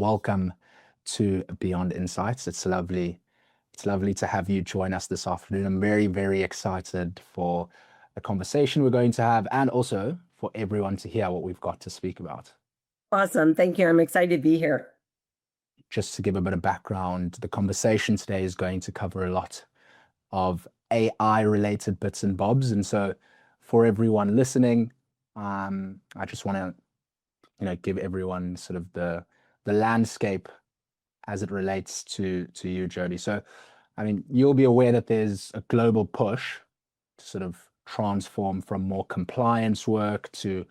Welcome to Beyond Insights. It's lovely to have you join us this afternoon. I'm very, very excited for the conversation we're going to have and also for everyone to hear what we've got to speak about. Awesome. Thank you. I'm excited to be here. Just to give a bit of background, the conversation today is going to cover a lot of AI related bits and bobs. And so for everyone listening, I just want to, give everyone sort of the landscape as it relates to you, Jody. So, I mean, you'll be aware that there's a global push to sort of transform from more compliance work to,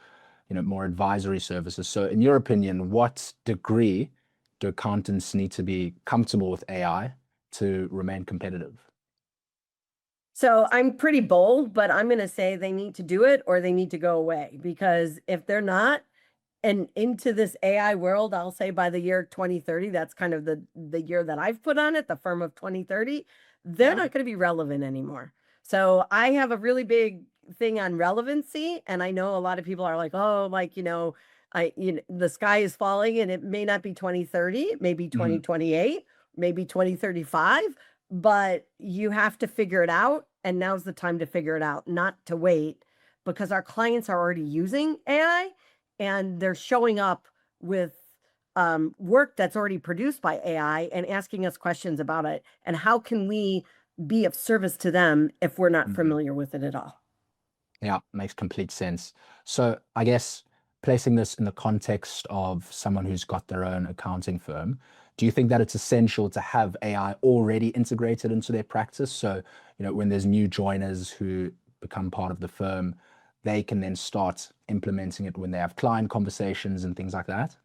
more advisory services. So, in your opinion, what degree do accountants need to be comfortable with AI to remain competitive? So I'm pretty bold, but I'm going to say they need to do it or they need to go away, because if they're not, and into this AI world, I'll say by the year 2030, that's kind of the year that I've put on it, the firm of 2030, they're Yeah. not going to be relevant anymore. So I have a really big thing on relevancy, and I know a lot of people are like, "Oh, like, the sky is falling and it may not be 2030, it may be Mhm. 2028, maybe 2035, but you have to figure it out, and now's the time to figure it out, not to wait, because our clients are already using AI and they're showing up with work that's already produced by AI and asking us questions about it. And how can we be of service to them if we're not Mhm. familiar with it at all? Yeah, makes complete sense. So I guess placing this in the context of someone who's got their own accounting firm, do you think that it's essential to have AI already integrated into their practice? So, when there's new joiners who become part of the firm, they can then start implementing it when they have client conversations and things like that?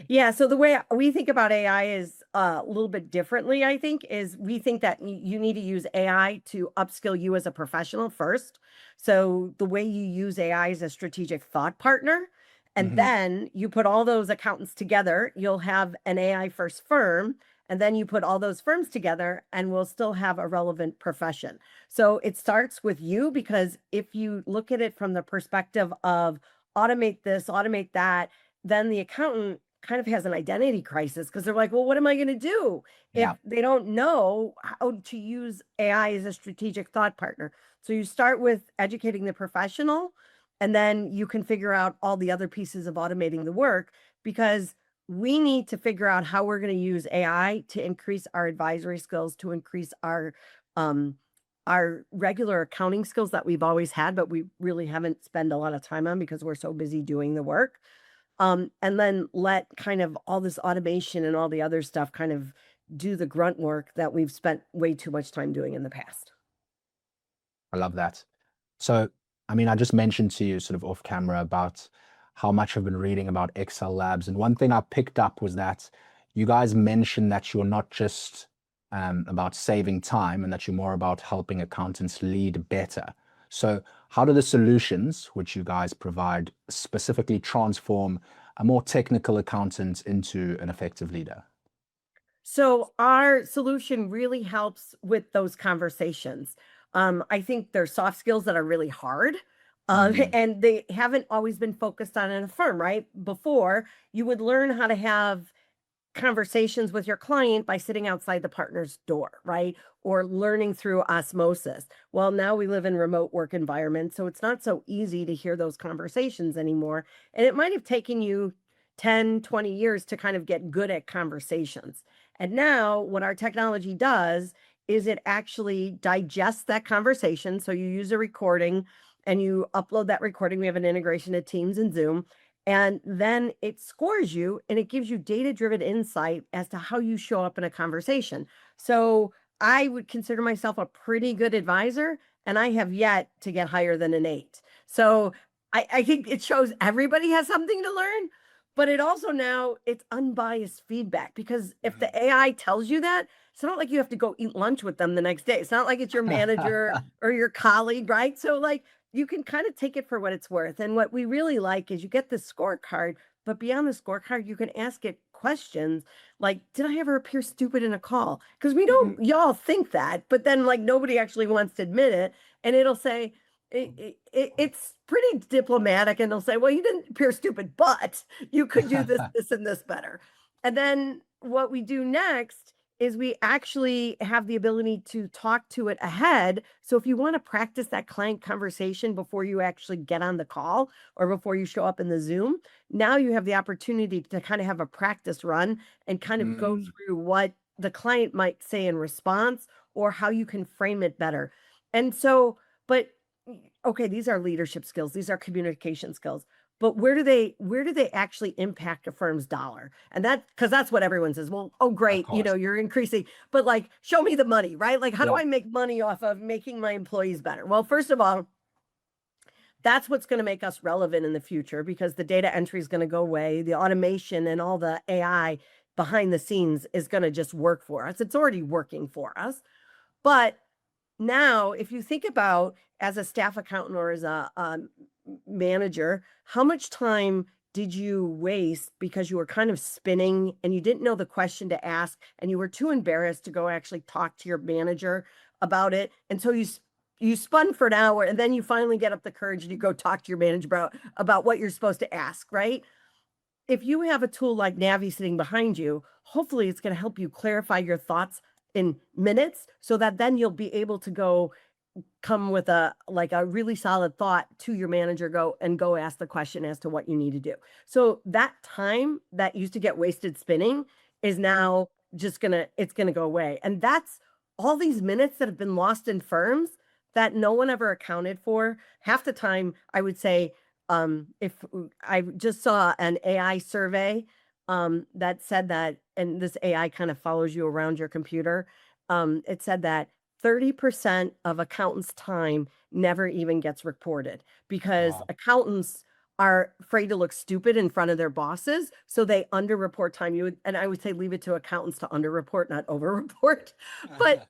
Yeah, so the way we think about AI is a little bit differently, I think, is we think that you need to use AI to upskill you as a professional first. So the way you use AI is a strategic thought partner. And Hmm. then you put all those accountants together, you'll have an AI first firm. And then you put all those firms together and we'll still have a relevant profession. So it starts with you, because if you look at it from the perspective of automate this, automate that, then the accountant kind of has an identity crisis, because they're like, well, what am I going to do if Yeah. they don't know how to use AI as a strategic thought partner? So you start with educating the professional, and then you can figure out all the other pieces of automating the work, because we need to figure out how we're going to use AI to increase our advisory skills, to increase um, our regular accounting skills that we've always had, but we really haven't spent a lot of time on because we're so busy doing the work. And then let kind of all this automation and all the other stuff kind of do the grunt work that we've spent way too much time doing in the past. I love that. So, I mean, I just mentioned to you sort of off camera about how much I've been reading about Excel labs. And one thing I picked up was that you guys mentioned that you're not just about saving time and that you're more about helping accountants lead better. So, how do the solutions which you guys provide specifically transform a more technical accountant into an effective leader? So our solution really helps with those conversations. I think there's soft skills that are really hard. Mhm. And they haven't always been focused on in a firm, right? Before, you would learn how to have conversations with your client by sitting outside the partner's door, right? Or learning through osmosis. Well, now we live in remote work environments, so it's not so easy to hear those conversations anymore. And it might have taken you 10, 20 years to kind of get good at conversations. And now what our technology does is it actually digests that conversation. So you use a recording and you upload that recording. We have an integration to Teams and Zoom, and then it scores you and it gives you data-driven insight as to how you show up in a conversation. So I would consider myself a pretty good advisor, and I have yet to get higher than an 8. So I think it shows everybody has something to learn, but it also now it's unbiased feedback, because if the AI tells you that, it's not like you have to go eat lunch with them the next day. It's not like it's your manager or your colleague, right? So like you can kind of take it for what it's worth. And what we really like is you get this scorecard, but beyond the scorecard, you can ask it questions like, did I ever appear stupid in a call? Because we don't, Mhm. y'all think that, but then like nobody actually wants to admit it. And it'll say, it's pretty diplomatic, and they'll say, well, you didn't appear stupid, but you could do this, this, and this better. And then what we do next is we actually have the ability to talk to it ahead. So if you want to practice that client conversation before you actually get on the call or before you show up in the Zoom, now you have the opportunity to kind of have a practice run and kind of go Mm, through what the client might say in response or how you can frame it better. And so, but okay, these are leadership skills, these are communication skills, but where do they actually impact a firm's dollar? And that, because that's what everyone says, well, oh of great, course. you're increasing, but like show me the money, right? Like how do Yeah. I make money off of making my employees better? Well, first of all, that's what's going to make us relevant in the future because the data entry is going to go away. The automation and all the AI behind the scenes is going to just work for us. It's already working for us. But now, if you think about as a staff accountant or as a manager, how much time did you waste because you were kind of spinning and you didn't know the question to ask and you were too embarrassed to go actually talk to your manager about it? And so you spun for an hour and then you finally get up the courage and you go talk to your manager about what you're supposed to ask, right? If you have a tool like Navi sitting behind you, hopefully it's going to help you clarify your thoughts in minutes so that then you'll be able to go come with a really solid thought to your manager, go ask the question as to what you need to do. So that time that used to get wasted spinning is now just it's gonna go away. And that's all these minutes that have been lost in firms that no one ever accounted for. Half the time, I would say, if I just saw an AI survey that said that, and this AI kind of follows you around your computer. It said that 30% of accountants' time never even gets reported because Wow. accountants are afraid to look stupid in front of their bosses. So they underreport time. And I would say leave it to accountants to underreport, not overreport. But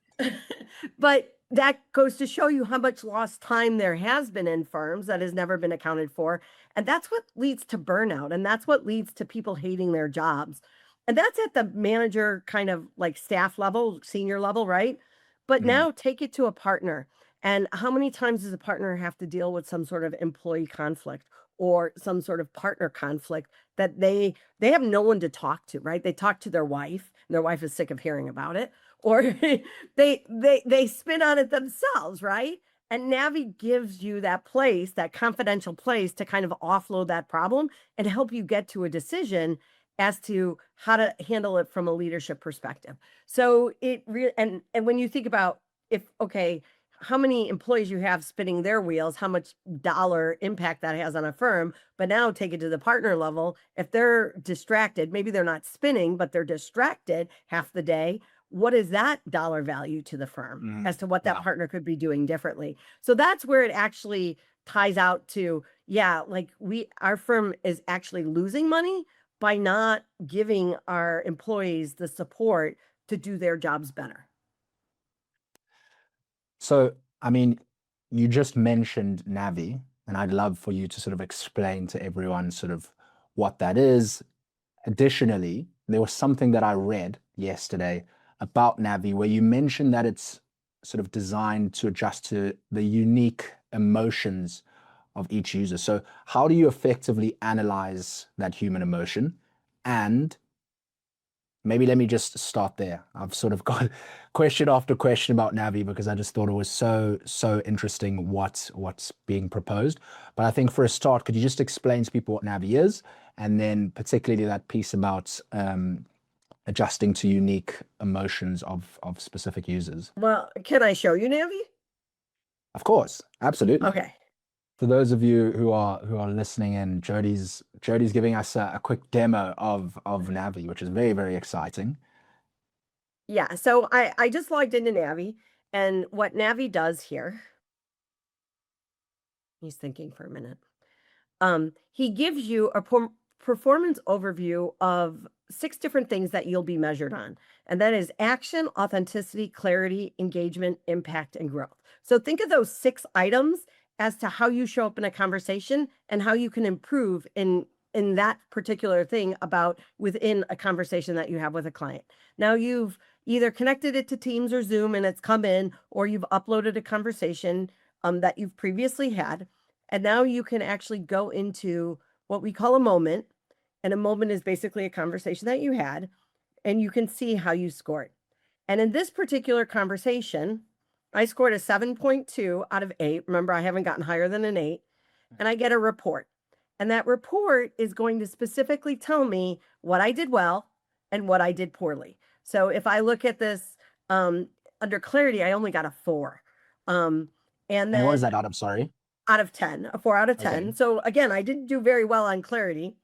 but that goes to show you how much lost time there has been in firms that has never been accounted for. And that's what leads to burnout. And that's what leads to people hating their jobs. And that's at the manager kind of like staff level, senior level, right? But Mm, now take it to a partner. And how many times does a partner have to deal with some sort of employee conflict or some sort of partner conflict that they have no one to talk to, right? They talk to their wife, and their wife is sick of hearing about it, or they spin on it themselves, right? And Navi gives you that place, that confidential place to kind of offload that problem and help you get to a decision as to how to handle it from a leadership perspective. So it really, and when you think about if, okay, how many employees you have spinning their wheels, how much dollar impact that has on a firm, but now take it to the partner level. If they're distracted, maybe they're not spinning, but they're distracted half the day. What is that dollar value to the firm mm, as to what that yeah. partner could be doing differently? So that's where it actually ties out to, yeah, like our firm is actually losing money by not giving our employees the support to do their jobs better. So, I mean, you just mentioned Navi, and I'd love for you to sort of explain to everyone sort of what that is. Additionally, there was something that I read yesterday about Navi where you mentioned that it's sort of designed to adjust to the unique emotions of each user. So, how do you effectively analyze that human emotion? And maybe let me just start there. I've sort of got question after question about Navi because I just thought it was so interesting what's being proposed. But I think for a start, could you just explain to people what Navi is, and then particularly that piece about adjusting to unique emotions of specific users? Well, can I show you, Navi? Of course, absolutely. Okay. For those of you who are listening in, Jody's giving us a quick demo of Navi, which is very exciting. Yeah. So I just logged into Navi, and what Navi does here, he's thinking for a minute. He gives you a performance overview of 6 different things that you'll be measured on. And that is action, authenticity, clarity, engagement, impact, and growth. So think of those 6 items as to how you show up in a conversation and how you can improve in that particular thing about within a conversation that you have with a client. Now you've either connected it to Teams or Zoom and it's come in, or you've uploaded a conversation that you've previously had. And now you can actually go into what we call a moment. And a moment is basically a conversation that you had, and you can see how you scored. And in this particular conversation, I scored a 7.2 out of 8. Remember, I haven't gotten higher than an 8. And I get a report. And that report is going to specifically tell me what I did well and what I did poorly. So if I look at this under clarity, I only got a 4. And And what is then that out of? Sorry. out of 10, a 4 out of 10. Okay. So again, I didn't do very well on clarity.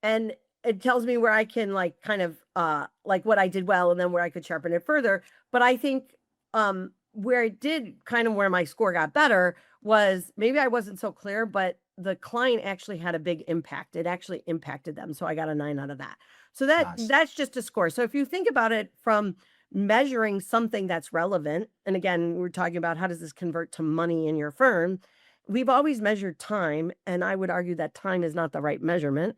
And it tells me where I can like kind of like what I did well and then where I could sharpen it further. But I think where it did kind of where my score got better was maybe I wasn't so clear, but the client actually had a big impact. It actually impacted them. So I got a 9 out of that. So Nice. that's just a score. So if you think about it from measuring something that's relevant, and again, we're talking about how does this convert to money in your firm? We've always measured time, and I would argue that time is not the right measurement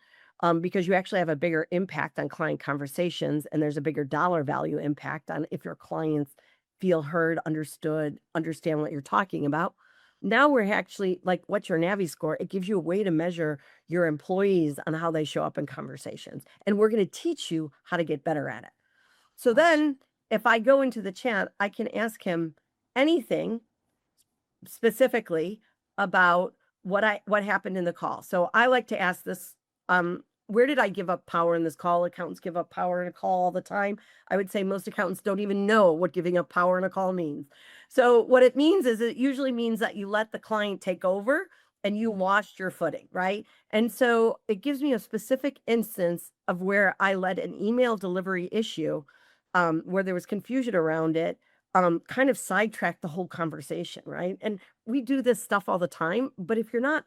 because you actually have a bigger impact on client conversations, and there's a bigger dollar value impact on if your clients feel heard, understood, understand what you're talking about. Now we're actually like, what's your Navi score? It gives you a way to measure your employees on how they show up in conversations. And we're going to teach you how to get better at it. So Nice. then if I go into the chat, I can ask him anything specifically about what happened in the call. So I like to ask this, where did I give up power in this call? Accountants give up power in a call all the time. I would say most accountants don't even know what giving up power in a call means. So what it means is it usually means that you let the client take over and you lost your footing, right? And so it gives me a specific instance of where I let an email delivery issue, where there was confusion around it, kind of sidetrack the whole conversation, right? And we do this stuff all the time, but if you're not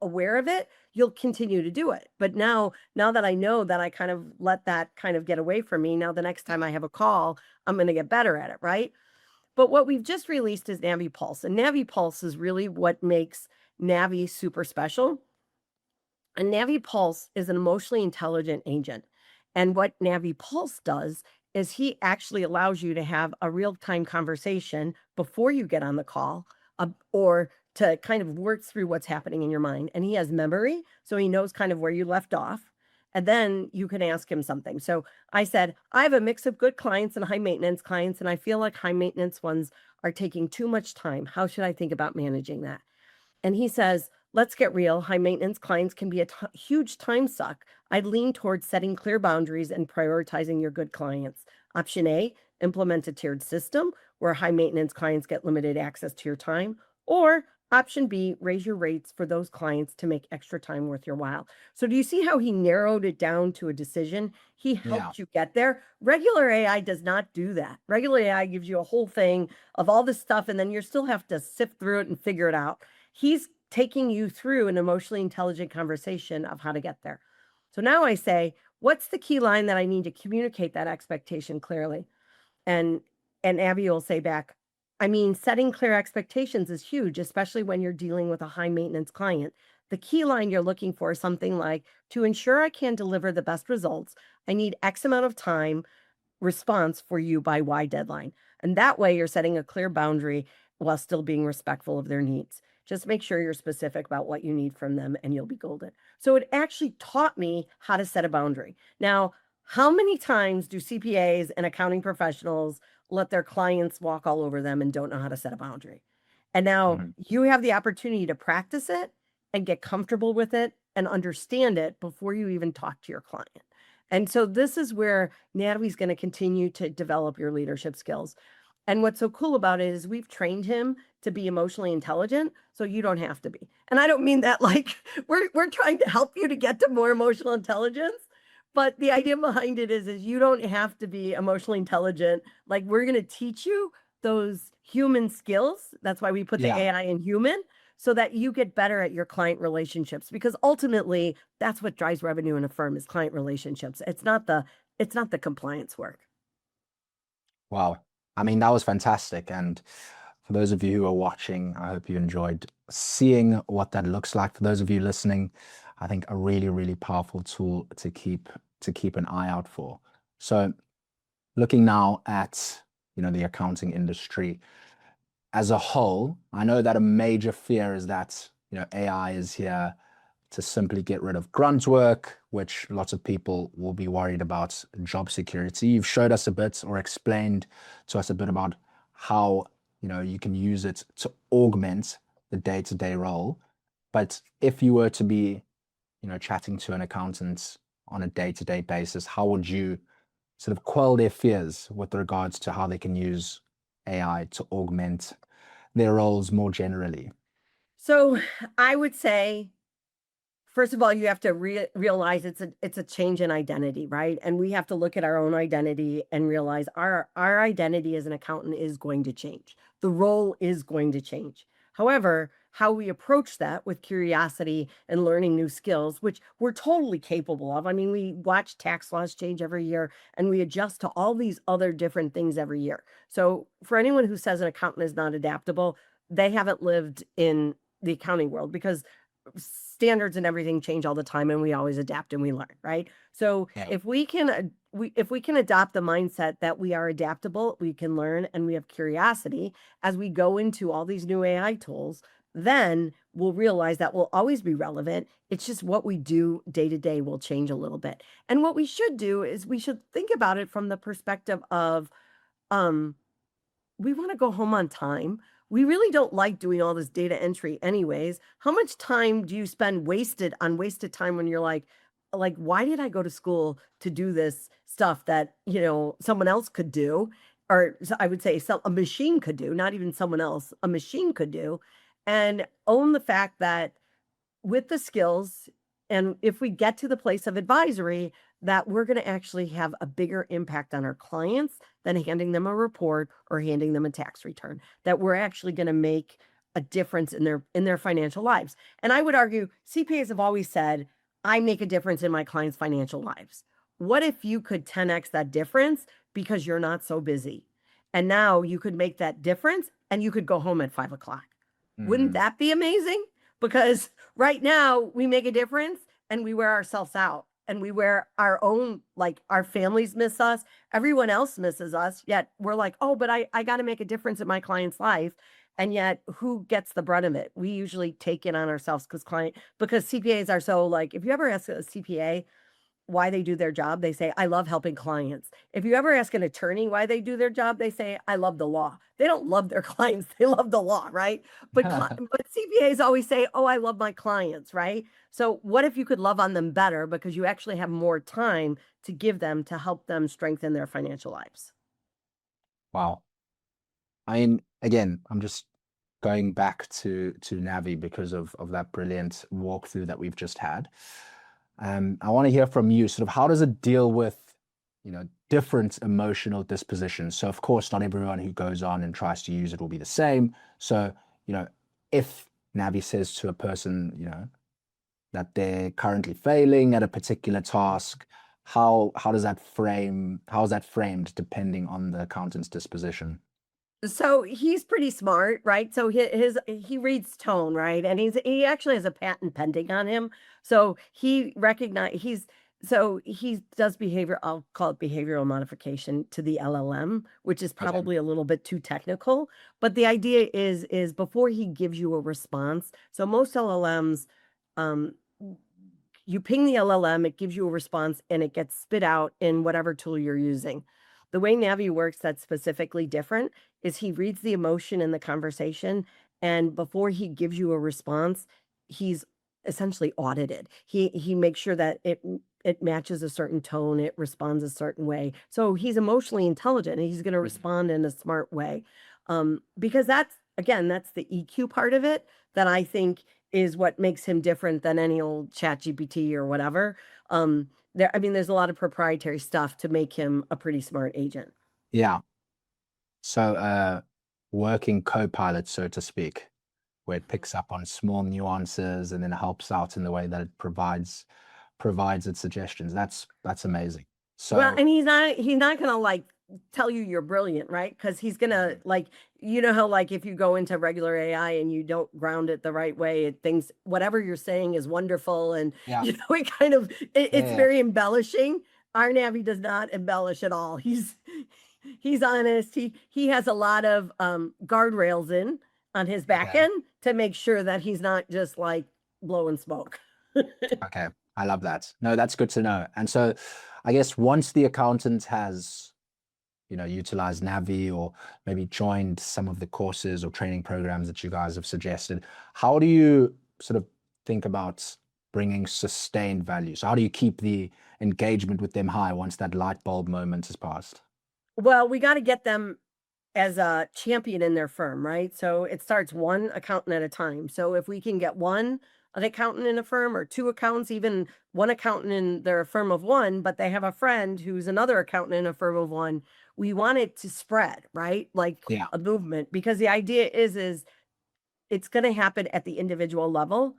aware of it, you'll continue to do it. But now that I know that I kind of let that kind of get away from me, now the next time I have a call, I'm going to get better at it, right? But what we've just released is Navi Pulse, and Navi Pulse is really what makes Navi super special. And Navi Pulse is an emotionally intelligent agent. And what Navi Pulse does is he actually allows you to have a real-time conversation before you get on the call, or to kind of work through what's happening in your mind. And he has memory, so he knows kind of where you left off. And then you can ask him something. So I said, I have a mix of good clients and high maintenance clients, and I feel like high maintenance ones are taking too much time. How should I think about managing that? And he says, let's get real. High maintenance clients can be a huge time suck. I'd lean towards setting clear boundaries and prioritizing your good clients. Option A, implement a tiered system where high maintenance clients get limited access to your time. Or option B, raise your rates for those clients to make extra time worth your while. So do you see how he narrowed it down to a decision? He Yeah. helped you get there. Regular AI does not do that. Regular AI gives you a whole thing of all this stuff, and then you still have to sift through it and figure it out. He's taking you through an emotionally intelligent conversation of how to get there. So now I say, what's the key line that I need to communicate that expectation clearly? And Abby will say back, I mean, setting clear expectations is huge, especially when you're dealing with a high maintenance client. The key line you're looking for is something like, to ensure I can deliver the best results, I need X amount of time response for you by Y deadline. And that way you're setting a clear boundary while still being respectful of their needs. Just make sure you're specific about what you need from them and you'll be golden. So it actually taught me how to set a boundary. Now, how many times do CPAs and accounting professionals let their clients walk all over them and don't know how to set a boundary? And now you have the opportunity to practice it and get comfortable with it and understand it before you even talk to your client. And so this is where Natalie's going to continue to develop your leadership skills. And what's so cool about it is we've trained him to be emotionally intelligent, so you don't have to be. And I don't mean that like we're trying to help you to get to more emotional intelligence, but the idea behind it is you don't have to be emotionally intelligent. Like we're going to teach you those human skills. That's why we put the AI in human, so that you get better at your client relationships, because ultimately that's what drives revenue in a firm is client relationships. It's not the compliance work. Wow. I mean, that was fantastic. And for those of you who are watching, I hope you enjoyed seeing what that looks like. For those of you listening, I think a really, really powerful tool to keep an eye out for. So looking now at, the accounting industry as a whole, I know that a major fear is that, AI is here to simply get rid of grunt work, which lots of people will be worried about job security. You've showed us a bit or explained to us a bit about how, you can use it to augment the day-to-day role. But if you were to be, chatting to an accountant on a day-to-day basis, how would you sort of quell their fears with regards to how they can use AI to augment their roles more generally? So I would say, first of all, you have to realize it's a change in identity, right? And we have to look at our own identity and realize our identity as an accountant is going to change. The role is going to change. However, how we approach that with curiosity and learning new skills, which we're totally capable of. I mean, we watch tax laws change every year and we adjust to all these other different things every year. So for anyone who says an accountant is not adaptable, they haven't lived in the accounting world, because standards and everything change all the time and we always adapt and we learn, right? So Yeah. if we can adopt the mindset that we are adaptable, we can learn, and we have curiosity as we go into all these new AI tools, then we'll realize that we'll always be relevant. It's just what we do day to day will change a little bit. And what we should do is we should think about it from the perspective of we want to go home on time. We really don't like doing all this data entry anyways. How much time do you spend wasted time when you're like, why did I go to school to do this stuff that, someone else could do? Or I would say a machine could do, not even someone else, a machine could do. And own the fact that with the skills, and if we get to the place of advisory, that we're going to actually have a bigger impact on our clients than handing them a report or handing them a tax return, that we're actually going to make a difference in their financial lives. And I would argue CPAs have always said, I make a difference in my clients' financial lives. What if you could 10x that difference because you're not so busy? And now you could make that difference and you could go home at 5 o'clock. Wouldn't that be amazing? Because right now we make a difference and we wear ourselves out, and we wear our own, like our families miss us, everyone else misses us, yet we're like, oh, but I got to make a difference in my client's life. And yet who gets the brunt of it? We usually take it on ourselves because CPAs are so, like, if you ever ask a CPA why they do their job, they say, I love helping clients. If you ever ask an attorney why they do their job, they say, I love the law. They don't love their clients, they love the law, right? But CPAs always say, oh, I love my clients, right? So what if you could love on them better because you actually have more time to give them to help them strengthen their financial lives? Wow. I mean, again, I'm just going back to Navi because of that brilliant walkthrough that we've just had. I want to hear from you, sort of how does it deal with, different emotional dispositions? So of course, not everyone who goes on and tries to use it will be the same. So, if Navi says to a person, that they're currently failing at a particular task, how is that framed depending on the accountant's disposition? So he's pretty smart, right? So he reads tone, right? And he actually has a patent pending on him. So he does behavior, I'll call it behavioral modification to the LLM, which is Okay. probably a little bit too technical. But the idea is before he gives you a response. So most LLMs, um, you ping the LLM, it gives you a response, and it gets spit out in whatever tool you're using. The way Navi works that's specifically different is he reads the emotion in the conversation, and before he gives you a response, he's essentially audited. He makes sure that it matches a certain tone, it responds a certain way. So he's emotionally intelligent and he's going to respond in a smart way. Because that's the EQ part of it that I think is what makes him different than any old chat GPT or whatever. There's a lot of proprietary stuff to make him a pretty smart agent. Yeah. So, working co-pilot, so to speak, where it picks up on small nuances and then helps out in the way that it provides its suggestions. That's amazing. Well, So, and he's not gonna like tell you you're brilliant, right? Because he's gonna like, how like if you go into regular AI and you don't ground it the right way, it thinks whatever you're saying is wonderful, and yeah, it's yeah, very embellishing. Our Navi does not embellish at all. He's honest. He has a lot of guardrails in on his back okay. end to make sure that he's not just like blowing smoke. Okay, I love that. No, that's good to know. And so I guess once the accountant has, utilized Navi or maybe joined some of the courses or training programs that you guys have suggested, how do you sort of think about bringing sustained value? So how do you keep the engagement with them high once that light bulb moment has passed? Well, we got to get them as a champion in their firm, right? So it starts one accountant at a time. So if we can get an accountant in a firm or two accountants, even one accountant in their firm of one, but they have a friend who's another accountant in a firm of one, we want it to spread, right? Like Yeah. a movement, because the idea is it's going to happen at the individual level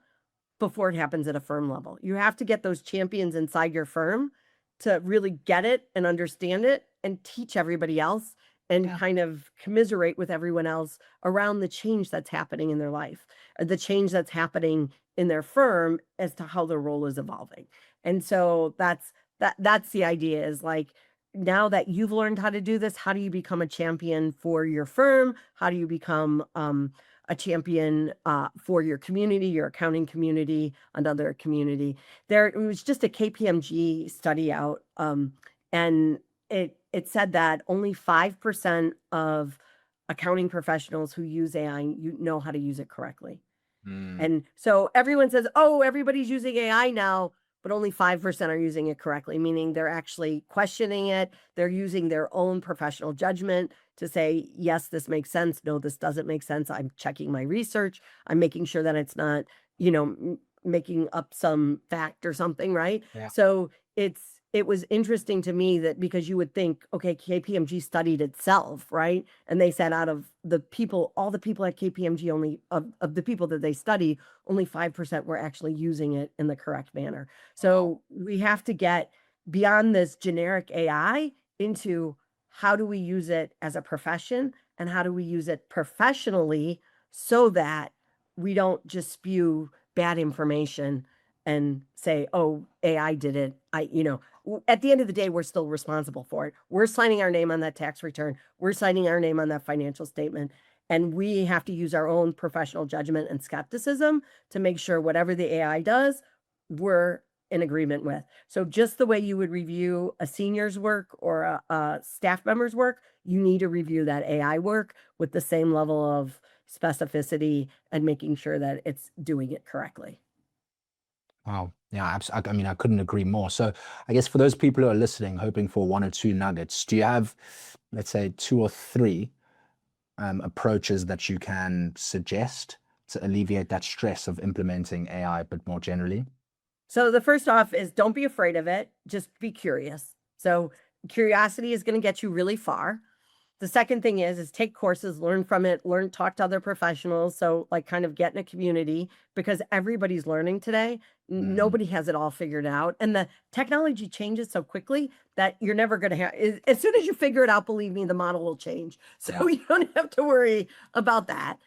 before it happens at a firm level. You have to get those champions inside your firm to really get it and understand it and teach everybody else and Yeah. kind of commiserate with everyone else around the change that's happening in their life, the change that's happening in their firm as to how their role is evolving. And so that's the idea is like now that you've learned how to do this, how do you become a champion for your firm? How do you become a champion for your community, your accounting community, another community? There it was just a KPMG study out, and it said that only 5% of accounting professionals who use AI know how to use it correctly. Mm, And so everyone says, oh, everybody's using AI now, but only 5% are using it correctly, meaning they're actually questioning it. They're using their own professional judgment to say, yes, this makes sense. No, this doesn't make sense. I'm checking my research. I'm making sure that it's not, making up some fact or something, right? yeah. So it was interesting to me that because you would think, okay, KPMG studied itself, right? And they said out of the people, all the people at KPMG, only of the people that they studied, only 5% were actually using it in the correct manner. Wow. So we have to get beyond this generic AI into how do we use it as a profession and how do we use it professionally so that we don't just spew bad information and say, oh, AI did it. At the end of the day, we're still responsible for it. We're signing our name on that tax return. We're signing our name on that financial statement. And we have to use our own professional judgment and skepticism to make sure whatever the AI does, we're in agreement with. So just the way you would review a senior's work or a staff member's work, you need to review that AI work with the same level of specificity and making sure that it's doing it correctly. Wow. Yeah, I mean, I couldn't agree more. So I guess for those people who are listening, hoping for one or two nuggets, do you have, let's say, two or three approaches that you can suggest to alleviate that stress of implementing AI, but more generally? So the first off is don't be afraid of it, just be curious. So curiosity is going to get you really far. The second thing is take courses, learn from it, talk to other professionals. So like kind of get in a community because everybody's learning today. Mm, Nobody has it all figured out. And the technology changes so quickly that you're never going to have, as soon as you figure it out, believe me, the model will change. yeah. So you don't have to worry about that.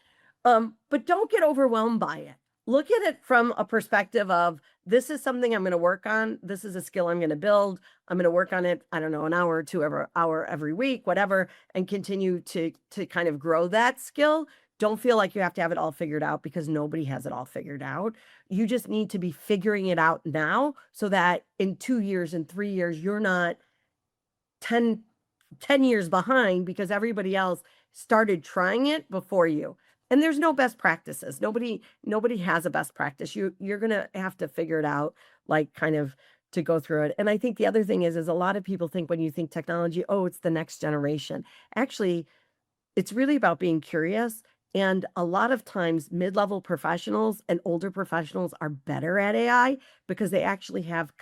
But don't get overwhelmed by it. Look at it from a perspective of this is something I'm going to work on. This is a skill I'm going to build. I'm going to work on it, I don't know, an hour or two every hour every week, whatever, and continue to kind of grow that skill. Don't feel like you have to have it all figured out because nobody has it all figured out. You just need to be figuring it out now so that in 2 years and 3 years, you're not 10 years behind because everybody else started trying it before you. And there's no best practices. Nobody has a best practice. You're going to have to figure it out like kind of to go through it. And I think the other thing is a lot of people think when you think technology, oh, it's the next generation. Actually, it's really about being curious. And a lot of times, mid level professionals and older professionals are better at AI because they actually have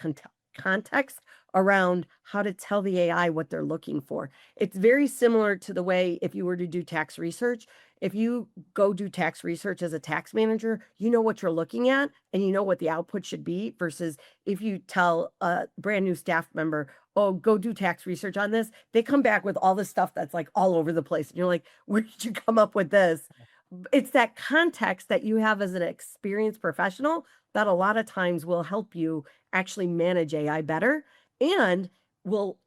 context around how to tell the AI what they're looking for. It's very similar to the way if you were to do tax research. If you go do tax research as a tax manager, you know what you're looking at and you know what the output should be versus if you tell a brand new staff member, oh, go do tax research on this, they come back with all this stuff that's like all over the place. And you're like, where did you come up with this? It's that context that you have as an experienced professional that a lot of times will help you actually manage AI better and will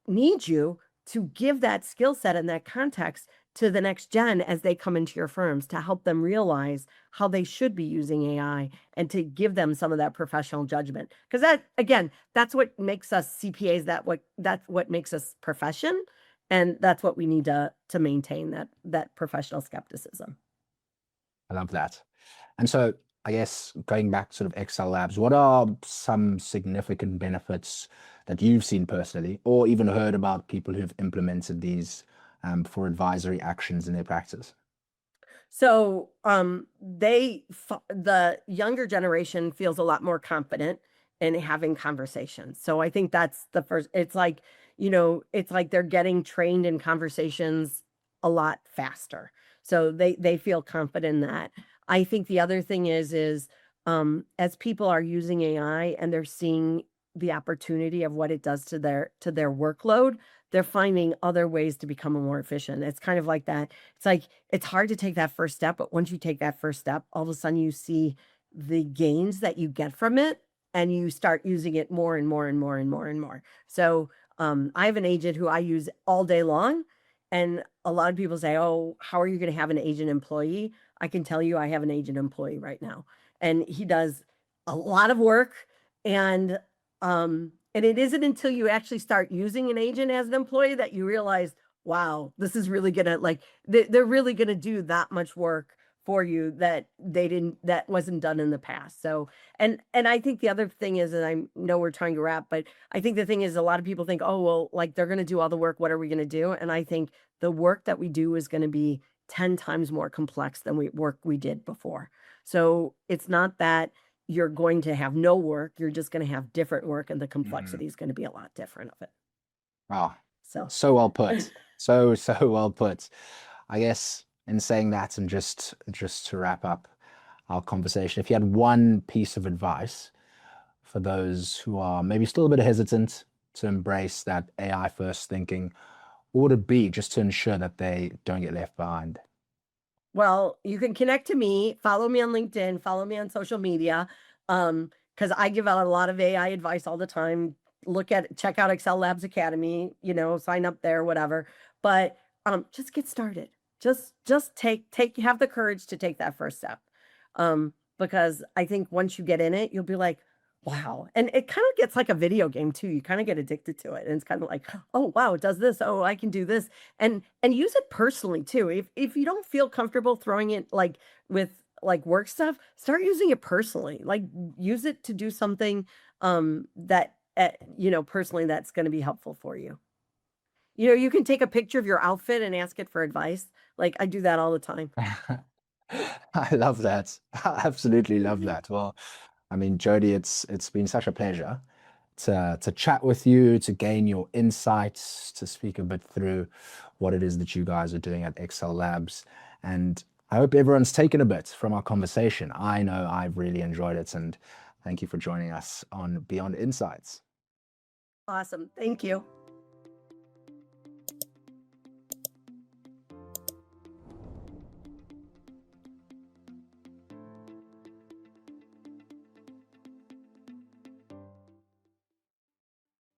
need you to give that skill set and that context to the next gen as they come into your firms, to help them realize how they should be using AI and to give them some of that professional judgment. Because that, again, that's what makes us CPAs, that's what makes us profession. And that's what we need to maintain, that professional skepticism. I love that. And so I guess going back to sort of Excel Labs, what are some significant benefits that you've seen personally, or even heard about people who've implemented these for advisory actions in their practice? So the younger generation feels a lot more confident in having conversations. So I think that's the first. It's like, it's like they're getting trained in conversations a lot faster. So they feel confident in that. I think the other thing is as people are using AI and they're seeing the opportunity of what it does to their workload, they're finding other ways to become more efficient. It's kind of like that. It's like, it's hard to take that first step, but once you take that first step, all of a sudden you see the gains that you get from it and you start using it more and more and more and more and more. So I have an agent who I use all day long. And a lot of people say, oh, how are you going to have an agent employee? I can tell you I have an agent employee right now. And he does a lot of work. And it isn't until you actually start using an agent as an employee that you realize, wow, this is really gonna, like, they're really gonna do that much work for you that that wasn't done in the past. So, and I think the other thing is, and I know we're trying to wrap, but I think the thing is, a lot of people think, oh, well, like, they're gonna do all the work. What are we gonna do? And I think the work that we do is gonna be 10 times more complex than work we did before. So it's not that you're going to have no work, you're just going to have different work, and the complexity is going to be a lot different of it. Wow, So so well put. So well put. I guess in saying that, and just to wrap up our conversation, if you had one piece of advice for those who are maybe still a bit hesitant to embrace that AI first thinking, what would it be just to ensure that they don't get left behind? well, you can connect to me, follow me on LinkedIn, follow me on social media, because I give out a lot of AI advice all the time. Check out Excel Labs Academy, sign up there, whatever. But just get started. Just have the courage to take that first step. Because I think once you get in it, you'll be like, wow. And it kind of gets like a video game too. You kind of get addicted to it. And it's kind of like, oh wow, it does this. Oh, I can do this. And use it personally too. If you don't feel comfortable throwing it like with like work stuff, start using it personally. Like, use it to do something that personally that's going to be helpful for you. You can take a picture of your outfit and ask it for advice. Like, I do that all the time. I love that. I absolutely love that. Well, I mean, Jody, it's been such a pleasure to chat with you, to gain your insights, to speak a bit through what it is that you guys are doing at Excel Labs. And I hope everyone's taken a bit from our conversation. I know I've really enjoyed it, and thank you for joining us on Beyond Insights. Awesome. Thank you.